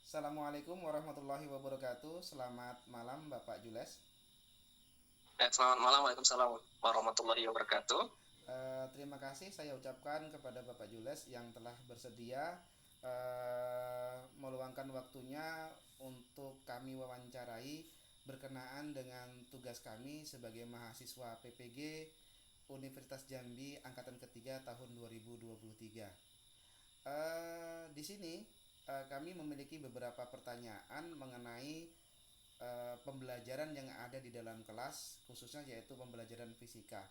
Assalamualaikum warahmatullahi wabarakatuh. Selamat malam Bapak Jules. Selamat malam, Waalaikumsalam warahmatullahi wabarakatuh. Terima kasih saya ucapkan kepada Bapak Jules yang telah bersedia meluangkan waktunya untuk kami wawancarai berkenaan dengan tugas kami sebagai mahasiswa PPG Universitas Jambi angkatan ketiga tahun 2023. Di sini kami memiliki beberapa pertanyaan mengenai pembelajaran yang ada di dalam kelas, khususnya yaitu pembelajaran fisika.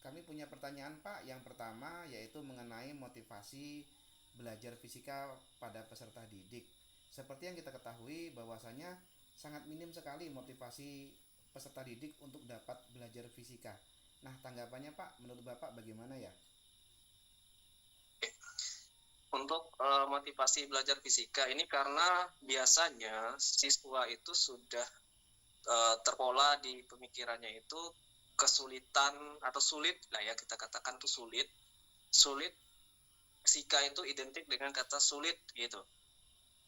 Kami punya pertanyaan Pak. Yang pertama yaitu mengenai motivasi belajar fisika pada peserta didik. Seperti yang kita ketahui bahwasanya sangat minim sekali motivasi peserta didik untuk dapat belajar fisika. Nah, tanggapannya Pak, menurut Bapak bagaimana ya? Untuk motivasi belajar fisika ini karena biasanya siswa itu sudah terpola di pemikirannya itu kesulitan atau sulit lah ya, kita katakan tuh sulit. Sulit, fisika itu identik dengan kata sulit gitu.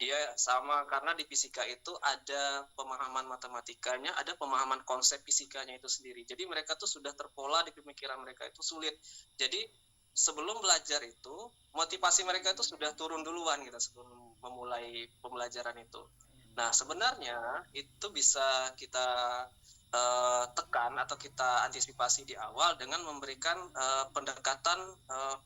Dia sama karena di fisika itu ada pemahaman matematikanya, ada pemahaman konsep fisikanya itu sendiri. Jadi mereka tuh sudah terpola di pemikiran mereka itu sulit. Jadi sebelum belajar itu motivasi mereka itu sudah turun duluan gitu sebelum memulai pembelajaran itu. Nah, sebenarnya itu bisa kita tekan atau kita antisipasi di awal dengan memberikan pendekatan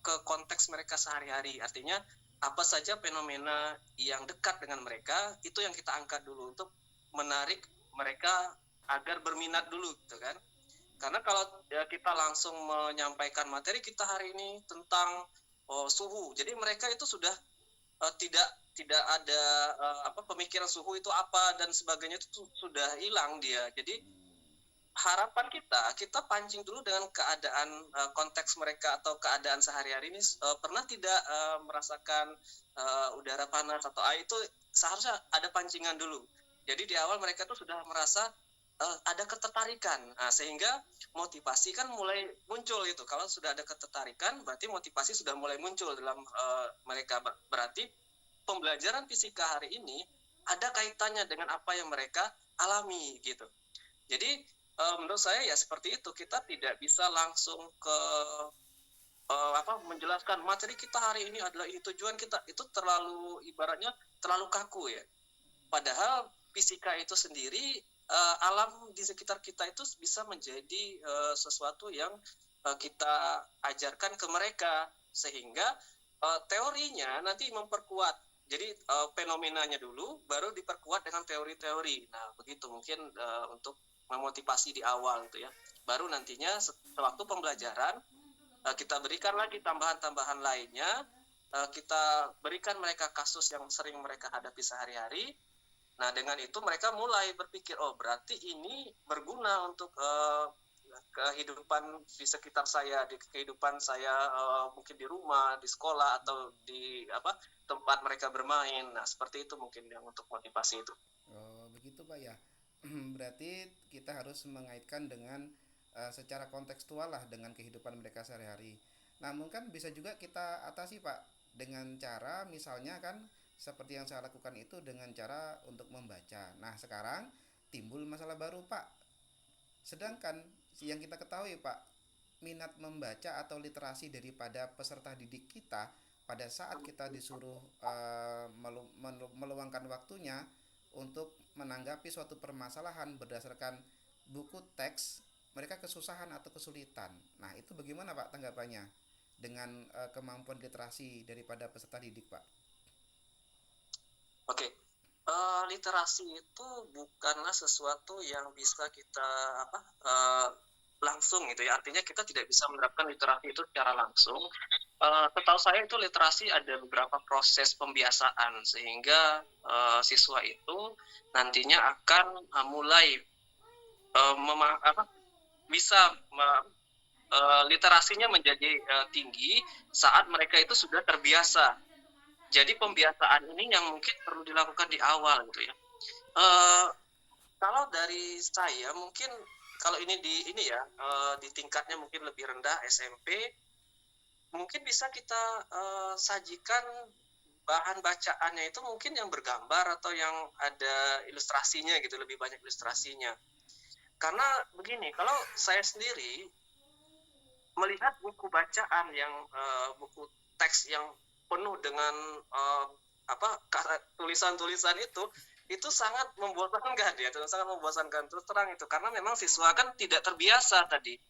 ke konteks mereka sehari-hari. Artinya apa saja fenomena yang dekat dengan mereka itu yang kita angkat dulu untuk menarik mereka agar berminat dulu gitu kan. Karena kalau kita langsung menyampaikan materi kita hari ini tentang suhu, jadi mereka itu sudah tidak tidak ada pemikiran suhu itu apa dan sebagainya itu sudah hilang dia. Jadi harapan kita pancing dulu dengan keadaan konteks mereka atau keadaan sehari-hari ini pernah tidak merasakan udara panas atau air itu seharusnya ada pancingan dulu. Jadi di awal mereka tuh sudah merasa ada ketertarikan, sehingga motivasi kan mulai muncul itu. Kalau sudah ada ketertarikan, berarti motivasi sudah mulai muncul dalam mereka. Berarti pembelajaran fisika hari ini ada kaitannya dengan apa yang mereka alami gitu. Jadi menurut saya ya seperti itu, kita tidak bisa langsung ke menjelaskan materi kita hari ini adalah ini tujuan kita, itu terlalu ibaratnya terlalu kaku ya. Padahal fisika itu sendiri alam di sekitar kita itu bisa menjadi sesuatu yang kita ajarkan ke mereka sehingga teorinya nanti memperkuat. Jadi fenomenanya dulu baru diperkuat dengan teori-teori. Nah, begitu mungkin untuk memotivasi di awal gitu ya. Baru nantinya sewaktu pembelajaran kita berikan lagi tambahan-tambahan lainnya, kita berikan mereka kasus yang sering mereka hadapi sehari-hari. Nah, dengan itu mereka mulai berpikir, oh berarti ini berguna untuk kehidupan di sekitar saya, di kehidupan saya mungkin di rumah, di sekolah atau di tempat mereka bermain. Nah, seperti itu mungkin yang untuk motivasi itu. Oh, begitu Pak ya. Berarti kita harus mengaitkan dengan secara kontekstual lah dengan kehidupan mereka sehari-hari. Namun kan bisa juga kita atasi Pak dengan cara misalnya kan seperti yang saya lakukan itu dengan cara untuk membaca. Nah, sekarang timbul masalah baru Pak. Sedangkan yang kita ketahui Pak, minat membaca atau literasi daripada peserta didik kita pada saat kita disuruh meluangkan waktunya untuk menanggapi suatu permasalahan berdasarkan buku teks, mereka kesusahan atau kesulitan. Nah, itu bagaimana Pak tanggapannya dengan kemampuan literasi daripada peserta didik Pak? Oke, literasi itu bukanlah sesuatu yang bisa kita langsung gitu ya. Artinya kita tidak bisa menerapkan literasi itu secara langsung. Setahu saya itu literasi ada beberapa proses pembiasaan sehingga siswa itu nantinya akan mulai bisa literasinya menjadi tinggi saat mereka itu sudah terbiasa. Jadi pembiasaan ini yang mungkin perlu dilakukan di awal gitu ya. Uh, Kalau dari saya mungkin kalau ini ya di tingkatnya mungkin lebih rendah SMP, mungkin bisa kita sajikan bahan bacaannya itu mungkin yang bergambar atau yang ada ilustrasinya gitu, lebih banyak ilustrasinya. Karena begini, kalau saya sendiri melihat buku bacaan yang buku teks yang penuh dengan tulisan-tulisan itu sangat membosankan ya, sangat membosankan terus terang itu, karena memang siswa kan tidak terbiasa tadi,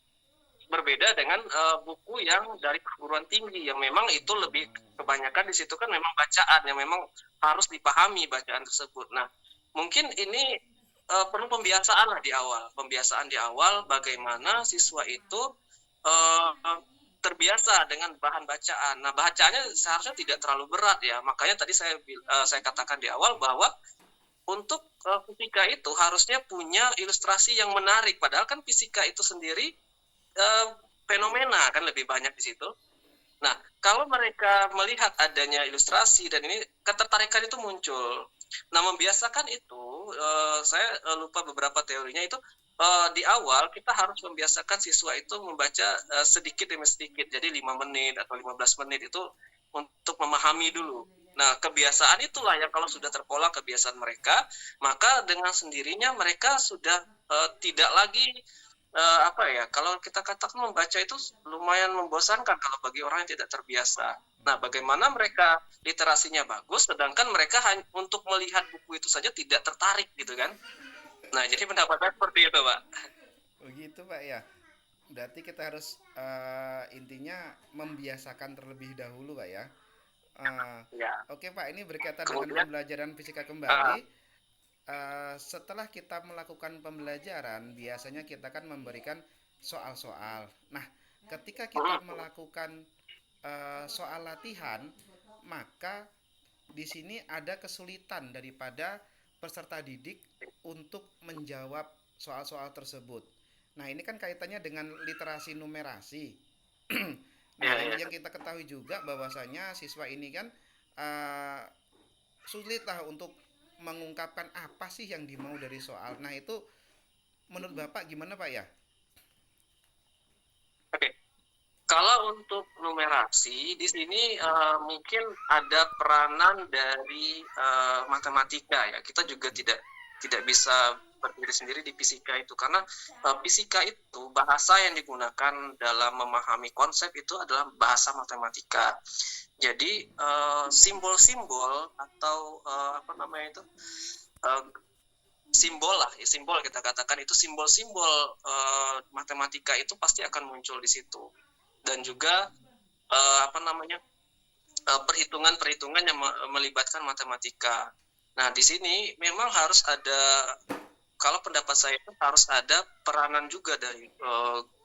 berbeda dengan buku yang dari perguruan tinggi yang memang itu lebih kebanyakan di situ kan memang bacaan yang memang harus dipahami bacaan tersebut. Nah, mungkin ini perlu pembiasaan lah di awal, bagaimana siswa itu terbiasa dengan bahan bacaan. Nah, bacaannya seharusnya tidak terlalu berat ya. Makanya tadi saya katakan di awal bahwa untuk fisika itu harusnya punya ilustrasi yang menarik. Padahal kan fisika itu sendiri fenomena kan lebih banyak di situ. Nah, kalau mereka melihat adanya ilustrasi dan ini ketertarikan itu muncul. Nah, membiasakan itu, saya lupa beberapa teorinya itu, di awal kita harus membiasakan siswa itu membaca sedikit demi sedikit. Jadi 5 menit atau 15 menit itu untuk memahami dulu. Nah, kebiasaan itulah yang kalau sudah terpola kebiasaan mereka, maka dengan sendirinya mereka sudah tidak lagi kalau kita katakan membaca itu lumayan membosankan kalau bagi orang yang tidak terbiasa. Nah, bagaimana mereka literasinya bagus, sedangkan mereka hanya untuk melihat buku itu saja tidak tertarik gitu kan? Nah, jadi pendapat saya seperti itu, Pak. Begitu Pak ya. Berarti kita harus intinya membiasakan terlebih dahulu Pak ya. Eh, Ya. oke Pak, ini berkaitan dengan Kemudian, pembelajaran fisika uh, kembali. Setelah kita melakukan pembelajaran, biasanya kita kan memberikan soal-soal. Nah, ketika kita melakukan soal latihan, maka di sini ada kesulitan daripada peserta didik untuk menjawab soal-soal tersebut. Nah, ini kan kaitannya dengan literasi numerasi. Nah, ya, ya. yang kita ketahui juga bahwasanya siswa ini kan uh, sulit lah untuk mengungkapkan apa sih yang dimau dari soal. Nah, itu menurut Bapak gimana Pak ya? Oke. Kalau untuk numerasi di sini mungkin ada peranan dari matematika ya. Kita juga tidak bisa berdiri sendiri di fisika itu karena fisika itu bahasa yang digunakan dalam memahami konsep itu adalah bahasa matematika. Jadi simbol-simbol atau apa namanya itu simbol kita katakan itu simbol-simbol matematika itu pasti akan muncul di situ, dan juga perhitungan-perhitungan yang melibatkan matematika. Nah, di sini memang harus ada, kalau pendapat saya itu harus ada peranan juga dari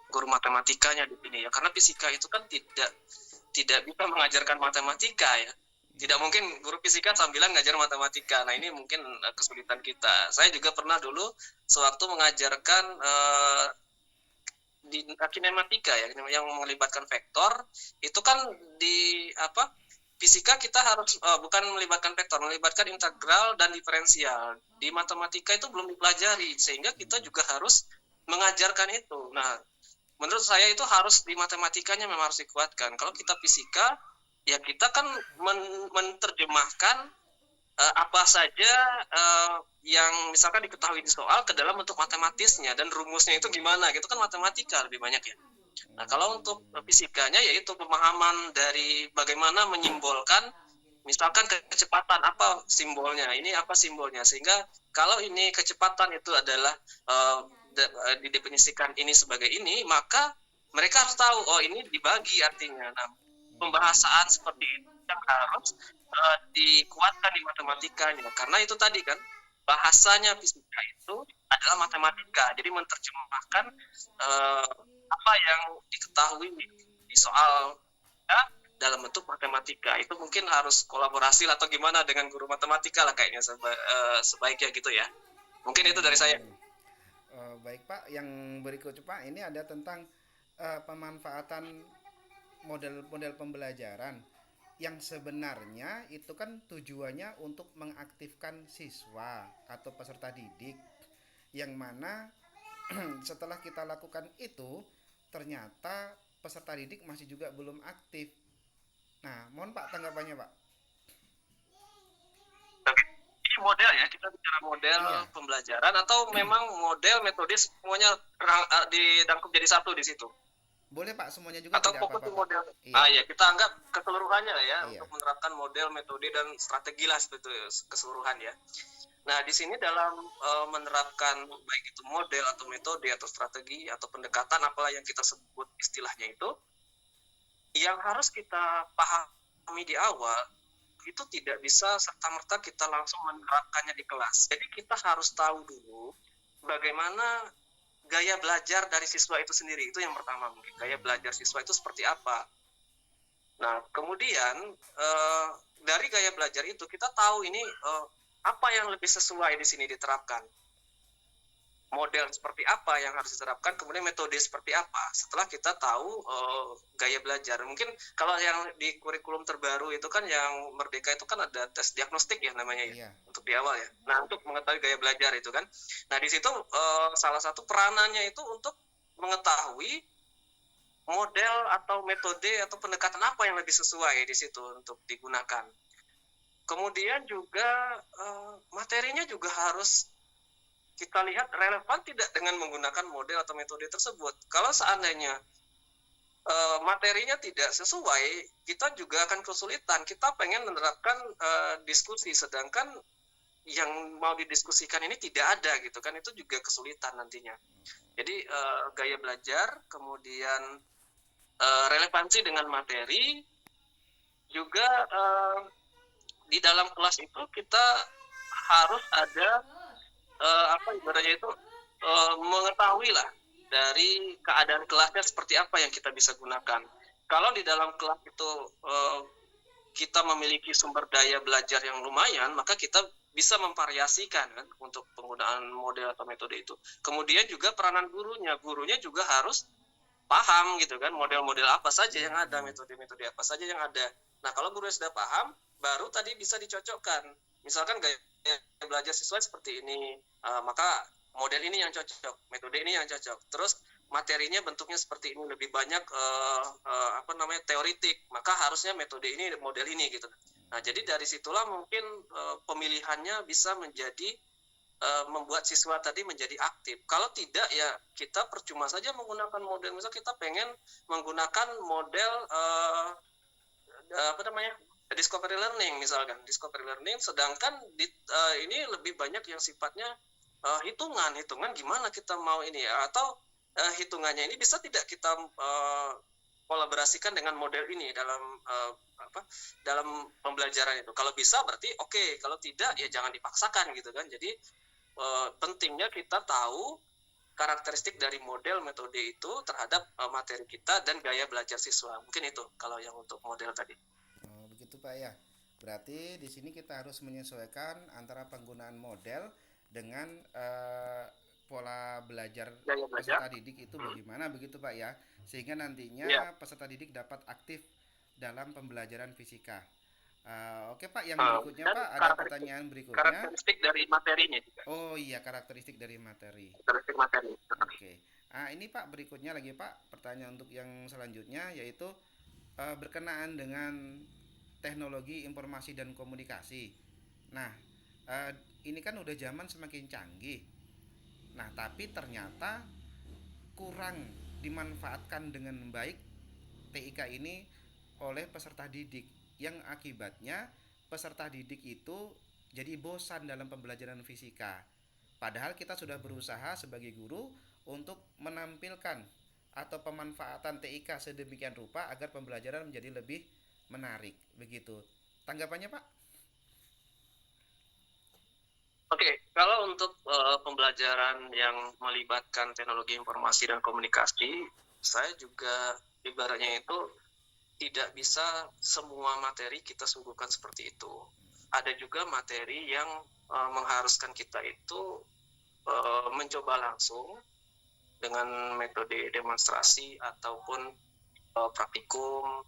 guru matematikanya di sini ya, karena fisika itu kan tidak bisa mengajarkan matematika ya. Tidak mungkin guru fisika sambilan ngajar matematika. Nah, ini mungkin kesulitan kita. Saya juga pernah dulu sewaktu mengajarkan di kinematika ya, yang melibatkan vektor, itu kan di fisika kita harus bukan melibatkan vektor, melibatkan integral dan diferensial. Di matematika itu belum dipelajari, sehingga kita juga harus mengajarkan itu. Nah, menurut saya itu harus di matematikanya memang harus dikuatkan. Kalau kita fisika, ya kita kan menerjemahkan apa saja yang misalkan diketahui di soal ke dalam bentuk matematisnya, dan rumusnya itu gimana gitu kan matematika lebih banyak ya. Nah, kalau untuk fisikanya yaitu pemahaman dari bagaimana menyimbolkan, misalkan kecepatan apa simbolnya, ini apa simbolnya, sehingga kalau ini kecepatan itu adalah didefinisikan ini sebagai ini, maka mereka harus tahu oh ini dibagi artinya. Nah, pembahasan seperti itu yang harus dikuatkan di matematikanya, karena itu tadi kan bahasanya fisika itu adalah matematika, jadi menerjemahkan apa yang diketahui di soal ya, dalam bentuk matematika. Itu mungkin harus kolaborasi atau gimana dengan guru matematika lah kayaknya sebaiknya gitu ya. Mungkin itu dari saya. Baik Pak, yang berikut Pak, ini ada tentang pemanfaatan model-model pembelajaran yang sebenarnya itu kan tujuannya untuk mengaktifkan siswa atau peserta didik, yang mana setelah kita lakukan itu ternyata peserta didik masih juga belum aktif. Nah, mohon Pak tanggapannya Pak. model ya, kita bicara model pembelajaran atau memang model metode semuanya dirangkum jadi satu di situ? Boleh Pak, semuanya juga Atau tidak fokus apa-apa di Pak. model? Iya. Ya kita anggap keseluruhannya lah ya, Iya. untuk menerapkan model, metode dan strategi lah seperti keseluruhan ya. Nah di sini dalam menerapkan baik itu model atau metode atau strategi atau pendekatan apalah yang kita sebut istilahnya itu, yang harus kita pahami di awal itu tidak bisa serta-merta kita langsung menerapkannya di kelas. Jadi kita harus tahu dulu bagaimana gaya belajar dari siswa itu sendiri. Itu yang pertama mungkin. Gaya belajar siswa itu seperti apa. Nah, kemudian dari gaya belajar itu kita tahu ini apa yang lebih sesuai di sini diterapkan. Model seperti apa yang harus diterapkan, kemudian metode seperti apa. Setelah kita tahu gaya belajar. Mungkin kalau yang di kurikulum terbaru itu kan yang Merdeka itu kan ada tes diagnostik ya namanya ya, untuk di awal ya. Nah, untuk mengetahui gaya belajar itu kan. Nah, di situ salah satu peranannya itu untuk mengetahui model atau metode atau pendekatan apa yang lebih sesuai di situ untuk digunakan. Kemudian juga materinya juga harus kita lihat relevan tidak dengan menggunakan model atau metode tersebut. Kalau seandainya materinya tidak sesuai, kita juga akan kesulitan. Kita pengen menerapkan diskusi, sedangkan yang mau didiskusikan ini tidak ada gitu kan, itu juga kesulitan nantinya. Jadi gaya belajar, kemudian relevansi dengan materi, juga di dalam kelas itu kita harus ada ibaratnya itu mengetahui lah dari keadaan kelasnya seperti apa yang kita bisa gunakan. Kalau di dalam kelas itu kita memiliki sumber daya belajar yang lumayan, maka kita bisa memvariasikan kan untuk penggunaan model atau metode itu. Kemudian juga peranan gurunya juga harus paham gitu kan, model-model apa saja yang ada, metode-metode apa saja yang ada. Nah, kalau gurunya sudah paham, baru tadi bisa dicocokkan. Misalkan gaya belajar siswa seperti ini, maka model ini yang cocok, metode ini yang cocok. Terus materinya bentuknya seperti ini, lebih banyak teoritik, maka harusnya metode ini, model ini gitu. Nah, jadi dari situlah mungkin pemilihannya bisa menjadi membuat siswa tadi menjadi aktif. Kalau tidak ya kita percuma saja menggunakan model. Misal kita pengen menggunakan model discovery learning misalkan, discovery learning, sedangkan ini lebih banyak yang sifatnya hitungan gimana kita mau ini, atau hitungannya ini bisa tidak kita kolaborasikan dengan model ini dalam pembelajaran itu. Kalau bisa berarti oke, kalau tidak ya jangan dipaksakan gitu kan. Jadi pentingnya kita tahu karakteristik dari model metode itu terhadap materi kita dan gaya belajar siswa. Mungkin itu kalau yang untuk model tadi. Oh, begitu Pak ya. Berarti di sini kita harus menyesuaikan antara penggunaan model dengan pola belajar peserta didik itu bagaimana begitu Pak ya. Sehingga nantinya peserta didik dapat aktif dalam pembelajaran fisika. Oke Pak, yang berikutnya Pak, ada pertanyaan berikutnya. Karakteristik dari materinya juga. Oh iya, karakteristik dari materi. Karakteristik materi. Oke. Ini Pak, berikutnya lagi Pak, pertanyaan untuk yang selanjutnya yaitu berkenaan dengan teknologi informasi dan komunikasi. Nah, ini kan udah zaman semakin canggih. Nah, tapi ternyata kurang dimanfaatkan dengan baik TIK ini oleh peserta didik, yang akibatnya peserta didik itu jadi bosan dalam pembelajaran fisika. Padahal kita sudah berusaha sebagai guru untuk menampilkan atau pemanfaatan TIK sedemikian rupa agar pembelajaran menjadi lebih menarik. Begitu. Tanggapannya Pak? Oke, kalau untuk pembelajaran yang melibatkan teknologi informasi dan komunikasi, saya juga ibaratnya itu tidak bisa semua materi kita suguhkan seperti itu. Ada juga materi yang mengharuskan kita itu mencoba langsung dengan metode demonstrasi ataupun praktikum.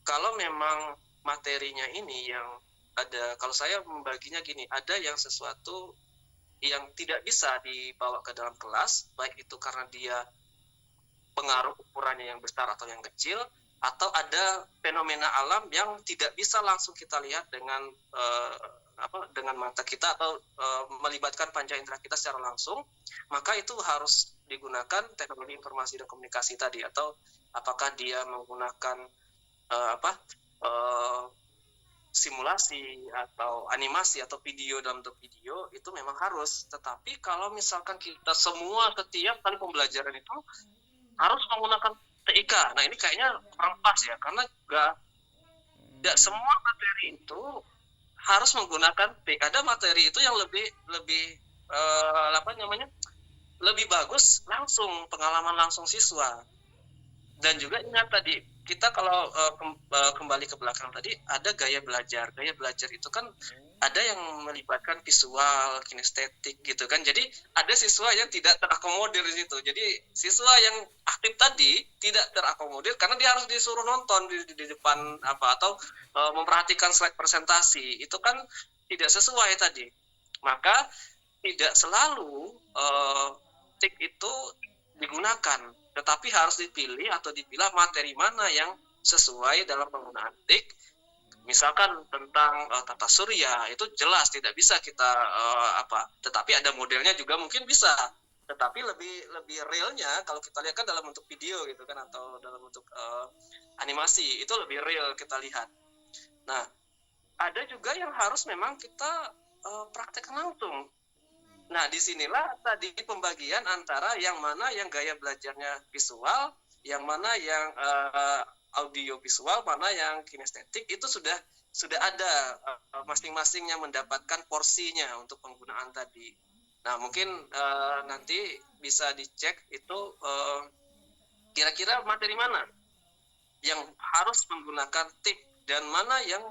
Kalau memang materinya ini yang ada, kalau saya membaginya gini, ada yang sesuatu yang tidak bisa dibawa ke dalam kelas, baik itu karena dia pengaruh ukurannya yang besar atau yang kecil, atau ada fenomena alam yang tidak bisa langsung kita lihat dengan dengan mata kita atau melibatkan panca indera kita secara langsung, maka itu harus digunakan teknologi informasi dan komunikasi tadi, atau apakah dia menggunakan simulasi atau animasi atau video dalam bentuk video, itu memang harus. Tetapi kalau misalkan kita semua setiap kali pembelajaran itu harus menggunakan TIK, nah ini kayaknya kurang pas ya, karena tidak semua materi itu harus menggunakan TIK. Ada materi itu yang lebih lebih bagus langsung, pengalaman langsung siswa. Dan juga ingat tadi, kita kalau kembali ke belakang tadi, ada gaya belajar. Gaya belajar itu kan ada yang melibatkan visual, kinestetik gitu kan. Jadi ada siswa yang tidak terakomodir di situ. Jadi siswa yang aktif tadi tidak terakomodir karena dia harus disuruh nonton di depan atau memperhatikan slide presentasi. Itu kan tidak sesuai tadi. Maka tidak selalu TIK itu digunakan, tetapi harus dipilih atau dipilah materi mana yang sesuai dalam penggunaan TIK. Misalkan tentang tata surya, itu jelas tidak bisa kita tetapi ada modelnya juga mungkin bisa, tetapi lebih realnya kalau kita lihat kan dalam bentuk video gitu kan, atau dalam bentuk animasi, itu lebih real kita lihat. Nah, ada juga yang harus memang kita praktekkan langsung. Nah, disinilah tadi pembagian antara yang mana yang gaya belajarnya visual, yang mana yang audio visual, mana yang kinestetik, itu sudah ada masing-masingnya mendapatkan porsinya untuk penggunaan tadi. Nah, mungkin nanti bisa dicek itu kira-kira materi mana yang harus menggunakan TIK dan mana yang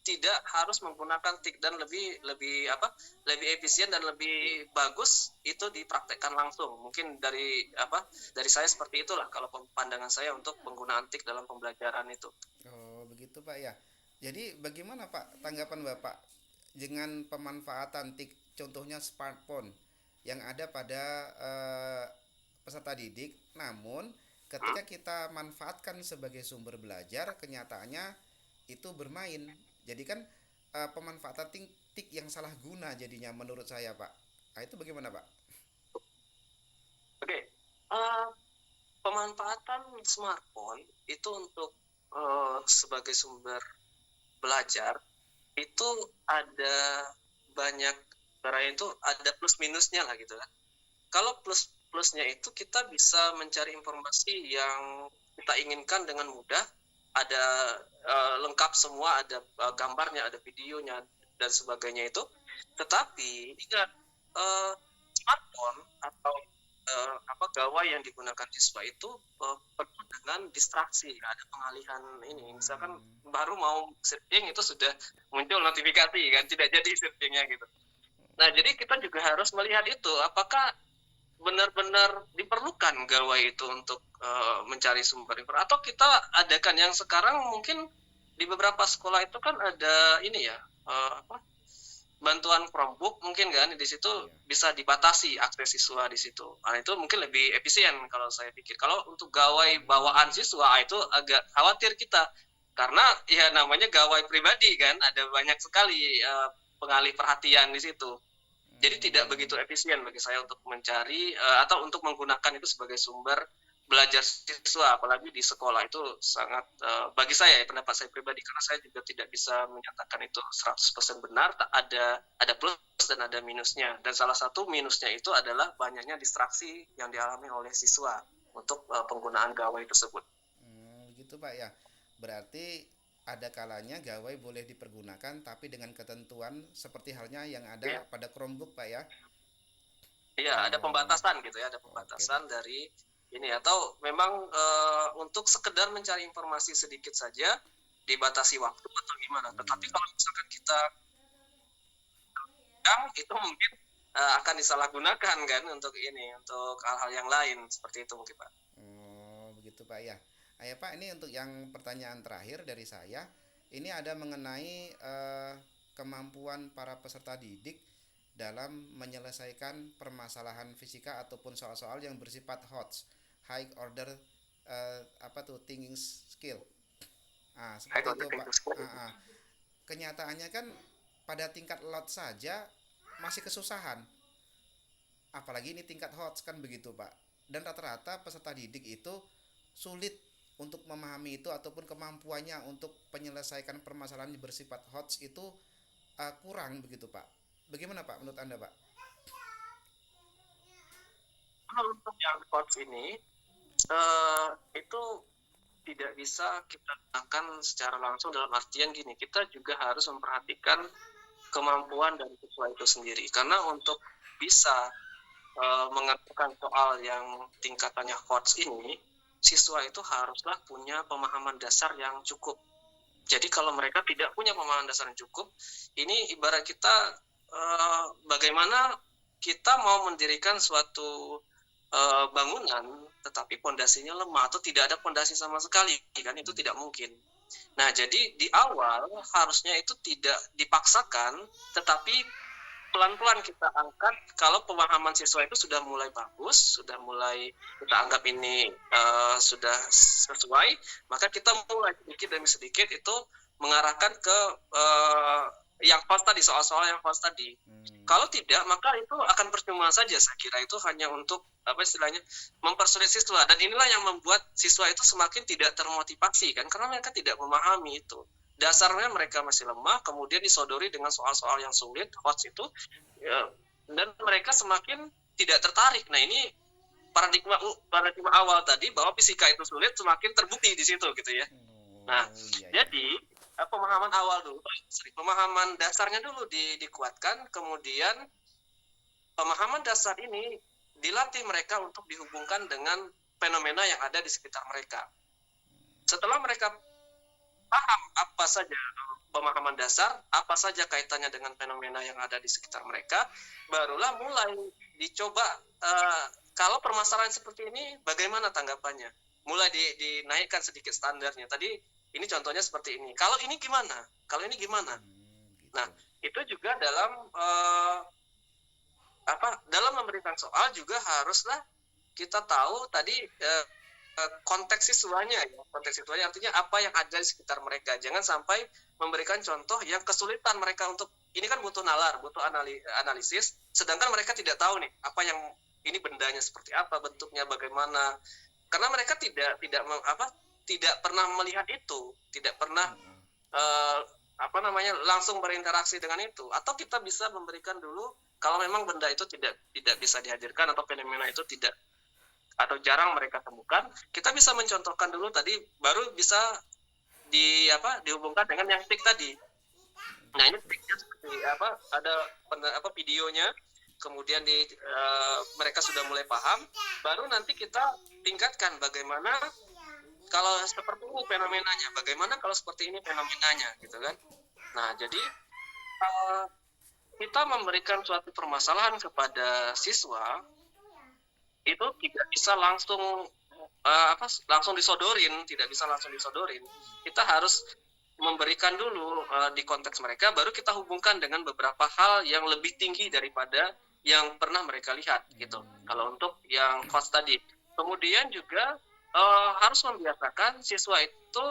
tidak harus menggunakan TIK, dan lebih efisien dan lebih bagus itu dipraktekkan langsung. Mungkin dari saya seperti itulah kalau pandangan saya untuk penggunaan TIK dalam pembelajaran itu. Oh, begitu Pak ya. Jadi bagaimana Pak tanggapan Bapak dengan pemanfaatan TIK, contohnya smartphone yang ada pada peserta didik, namun ketika kita manfaatkan sebagai sumber belajar, kenyataannya itu bermain. Jadi kan pemanfaatan TIK yang salah guna jadinya menurut saya Pak. Nah, itu bagaimana Pak? Oke, pemanfaatan smartphone itu untuk sebagai sumber belajar itu ada banyak, barangnya itu ada plus minusnya lah gitu kan. Kalau plusnya itu kita bisa mencari informasi yang kita inginkan dengan mudah, ada lengkap semua, ada gambarnya, ada videonya dan sebagainya itu. Tetapi ingat, smartphone atau gawai yang digunakan siswa itu penuh dengan distraksi, ada pengalihan ini. Misalkan baru mau searching itu sudah muncul notifikasi kan, tidak jadi searchingnya gitu. Nah, jadi kita juga harus melihat itu, apakah benar-benar diperlukan gawai itu untuk mencari sumber informasi, atau kita adakan yang sekarang mungkin di beberapa sekolah itu kan ada ini ya, bantuan Chromebook mungkin kan, di situ bisa dibatasi akses siswa di situ. Nah, itu mungkin lebih efisien kalau saya pikir. Kalau untuk gawai bawaan siswa itu agak khawatir kita, karena ya namanya gawai pribadi kan, ada banyak sekali pengalih perhatian di situ. Jadi tidak begitu efisien bagi saya untuk mencari atau untuk menggunakan itu sebagai sumber belajar siswa, apalagi di sekolah. Itu sangat bagi saya, pendapat saya pribadi, karena saya juga tidak bisa menyatakan itu 100% benar. Ada plus dan ada minusnya, dan salah satu minusnya itu adalah banyaknya distraksi yang dialami oleh siswa untuk penggunaan gawai tersebut. Gitu Pak ya. Berarti ada kalanya gawai boleh dipergunakan tapi dengan ketentuan seperti halnya yang ada pada Chromebook Pak ya. Iya, ada pembatasan gitu ya, ada pembatasan dari ini, atau memang untuk sekedar mencari informasi sedikit saja dibatasi waktu atau gimana. Tetapi kalau misalkan kita itu mungkin akan disalahgunakan kan untuk hal-hal yang lain seperti itu mungkin Pak. Oh, begitu Pak ya. Ayo Pak, ini untuk yang pertanyaan terakhir dari saya. Ini ada mengenai kemampuan para peserta didik dalam menyelesaikan permasalahan fisika ataupun soal-soal yang bersifat HOTS, high order thinking skill. Seperti itu Pak. Kenyataannya kan pada tingkat lot saja masih kesusahan, apalagi ini tingkat HOTS kan begitu Pak. Dan rata-rata peserta didik itu sulit untuk memahami itu ataupun kemampuannya untuk menyelesaikan permasalahan yang bersifat HOTS itu kurang begitu Pak. Bagaimana Pak menurut Anda Pak? Kalau untuk yang coach ini itu tidak bisa kita gunakan secara langsung, dalam artian gini, kita juga harus memperhatikan kemampuan dari siswa itu sendiri, karena untuk bisa mengerjakan soal yang tingkatannya HOTS ini, siswa itu haruslah punya pemahaman dasar yang cukup. Jadi kalau mereka tidak punya pemahaman dasar yang cukup, ini ibarat kita bagaimana kita mau mendirikan suatu bangunan tetapi pondasinya lemah atau tidak ada pondasi sama sekali, kan itu tidak mungkin. Nah, jadi di awal harusnya itu tidak dipaksakan, tetapi pelan-pelan kita angkat. Kalau pemahaman siswa itu sudah mulai bagus, sudah mulai kita anggap ini sudah sesuai, maka kita mulai sedikit demi sedikit itu mengarahkan ke yang host tadi, soal-soal yang host tadi. Kalau tidak, maka itu akan percuma saja. Saya kira itu hanya untuk apa istilahnya mempersulit siswa, dan inilah yang membuat siswa itu semakin tidak termotivasi kan, karena mereka tidak memahami itu. Dasarnya mereka masih lemah, kemudian disodori dengan soal-soal yang sulit, hots itu, ya, dan mereka semakin tidak tertarik. Nah, ini paradigma awal tadi bahwa fisika itu sulit semakin terbukti di situ gitu ya. Nah, jadi pemahaman awal dulu, pemahaman dasarnya dulu dikuatkan, kemudian pemahaman dasar ini dilatih mereka untuk dihubungkan dengan fenomena yang ada di sekitar mereka. Setelah mereka paham apa saja pemahaman dasar, apa saja kaitannya dengan fenomena yang ada di sekitar mereka, barulah mulai dicoba kalau permasalahan seperti ini bagaimana tanggapannya. Mulai dinaikkan sedikit standarnya. Tadi ini contohnya seperti ini. Kalau ini gimana? Kalau ini gimana? Nah, itu juga dalam dalam memberikan soal juga haruslah kita tahu tadi konteks siswanya, ya. Konteks siswanya artinya apa yang ada di sekitar mereka. Jangan sampai memberikan contoh yang kesulitan mereka untuk, ini kan butuh nalar, butuh analisis, sedangkan mereka tidak tahu nih apa yang ini bendanya seperti apa, bentuknya bagaimana. Karena mereka tidak pernah melihat itu, tidak pernah langsung berinteraksi dengan itu. Atau kita bisa memberikan dulu, kalau memang benda itu tidak bisa dihadirkan atau fenomena itu tidak atau jarang mereka temukan, kita bisa mencontohkan dulu tadi, baru bisa dihubungkan dengan yang trik tadi. Nah, ini triknya seperti ada videonya, kemudian mereka sudah mulai paham, baru nanti kita tingkatkan bagaimana kalau seperti ini fenomenanya, bagaimana kalau seperti ini fenomenanya, gitu kan. Nah, jadi kita memberikan suatu permasalahan kepada siswa itu tidak bisa langsung disodorin, tidak bisa langsung disodorin. Kita harus memberikan dulu di konteks mereka, baru kita hubungkan dengan beberapa hal yang lebih tinggi daripada yang pernah mereka lihat, gitu. Kalau untuk yang host tadi, kemudian juga harus membiasakan siswa itu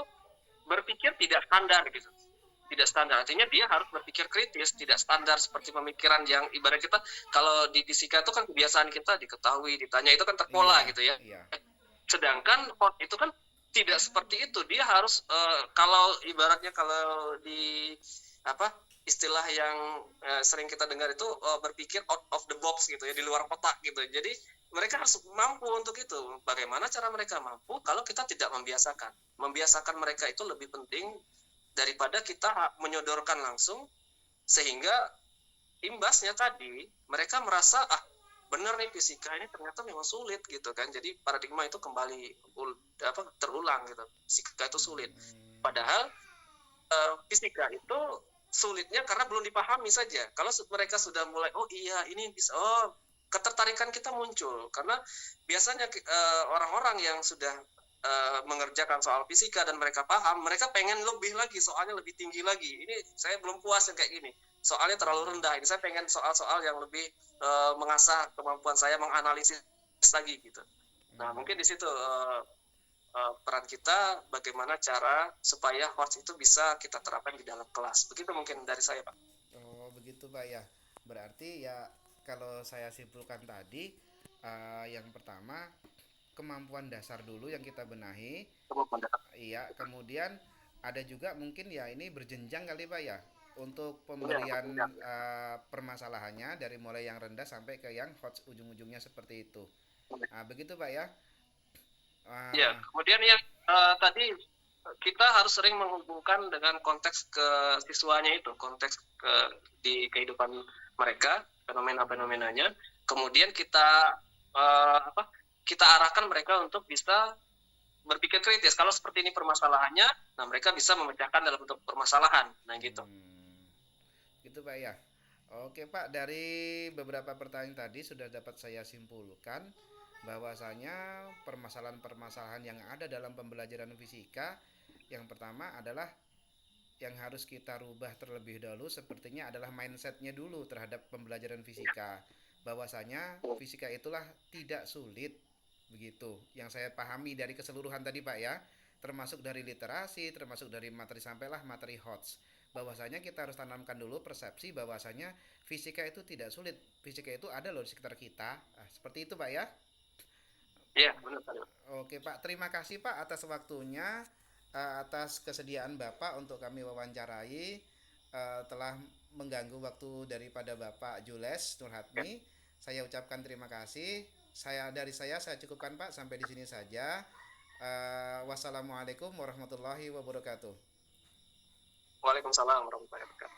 berpikir tidak standar, gitu. Tidak standar, artinya dia harus berpikir kritis, tidak standar seperti pemikiran yang ibarat kita kalau di fisika itu kan kebiasaan kita diketahui, ditanya itu kan terpola, gitu ya. Sedangkan itu kan tidak seperti itu, dia harus kalau ibaratnya kalau di istilah yang sering kita dengar itu berpikir out of the box, gitu ya, di luar kotak, gitu. Jadi mereka harus mampu untuk itu. Bagaimana cara mereka mampu kalau kita tidak membiasakan mereka itu lebih penting daripada kita menyodorkan langsung, sehingga imbasnya tadi mereka merasa benar nih fisika ini ternyata memang sulit, gitu kan. Jadi paradigma itu kembali terulang, gitu. Fisika itu sulit, padahal fisika itu sulitnya karena belum dipahami saja. Kalau mereka sudah mulai ini bisa, ketertarikan kita muncul, karena biasanya orang-orang yang sudah mengerjakan soal fisika dan mereka paham, mereka pengen lebih lagi, soalnya lebih tinggi lagi. Ini saya belum puas yang kayak gini, soalnya terlalu rendah, ini saya pengen soal-soal yang lebih mengasah kemampuan saya menganalisis lagi, gitu. Nah, mungkin di situ peran kita, bagaimana cara supaya host itu bisa kita terapkan di dalam kelas. Begitu mungkin dari saya, Pak. Oh begitu Pak ya. Berarti ya kalau saya simpulkan tadi, yang pertama kemampuan dasar dulu yang kita benahi. Iya, kemudian ada juga mungkin ya ini berjenjang kali Pak ya untuk Iya, pemberian betul. permasalahannya dari mulai yang rendah sampai ke yang hot ujung-ujungnya seperti itu. Begitu Pak ya. Ya, Ah, kemudian yang tadi kita harus sering menghubungkan dengan konteks ke siswanya itu, konteks di kehidupan mereka, fenomena-fenomenanya. Kemudian kita apa? Kita arahkan mereka untuk bisa berpikir kritis. Kalau seperti ini permasalahannya, nah mereka bisa memecahkan dalam bentuk permasalahan. Nah, gitu. hmm, gitu Pak ya. Oke Pak, dari beberapa pertanyaan tadi sudah dapat saya simpulkan bahwasanya permasalahan-permasalahan yang ada dalam pembelajaran fisika yang pertama adalah yang harus kita rubah terlebih dahulu sepertinya adalah mindsetnya dulu terhadap pembelajaran fisika. Bahwasanya fisika itulah tidak sulit begitu. Yang saya pahami dari keseluruhan tadi Pak ya, termasuk dari literasi, termasuk dari materi sampailah materi HOTS. Bahwasanya kita harus tanamkan dulu persepsi bahwasanya fisika itu tidak sulit. Fisika itu ada loh di sekitar kita. Seperti itu Pak ya. Iya, benar. Oke Pak, terima kasih Pak atas waktunya, atas kesediaan Bapak untuk kami wawancarai, telah mengganggu waktu daripada Bapak Jules Nurhatmi. Saya ucapkan terima kasih. Saya cukupkan Pak sampai di sini saja. Wassalamualaikum warahmatullahi wabarakatuh. Waalaikumsalam warahmatullahi wabarakatuh.